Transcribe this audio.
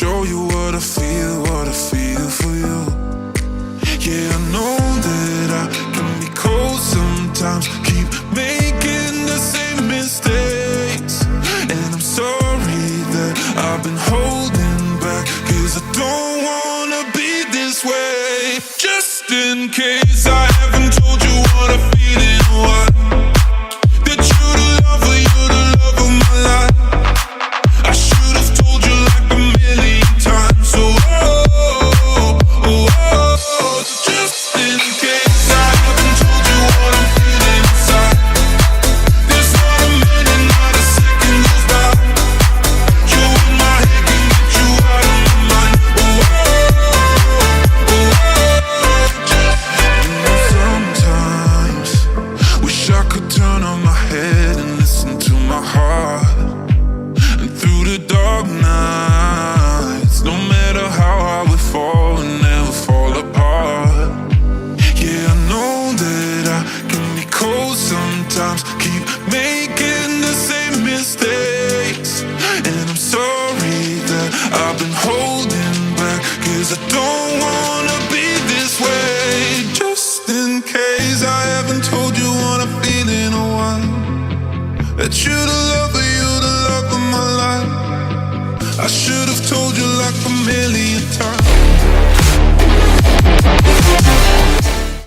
show you what I feel for you. Yeah, I know that I can be cold sometimes, keep making the same mistakes. And I'm sorry that I've been holding back, 'cause I don't wanna be this way. Just in case I haven't told you what I feel in a while, that you're the lover, you're the love of my life. I should have told you like a million times. So just in case I haven't told you what I'm feeling inside, there's not a minute, not a second goes by. You in my head can get you out of my mind. Sometimes wish I could turn on my head and listen to my heart. And through the dark nights, no matter how hard we fall, we never fall apart. Yeah, I know that I can be cold sometimes, keep making the same mistakes. And I'm sorry that I've been holding back, 'cause I don't wanna be this way. Just in case I haven't told you what I feel in a while, that you're the lover, you're the love of my life. I should have told you like a million times.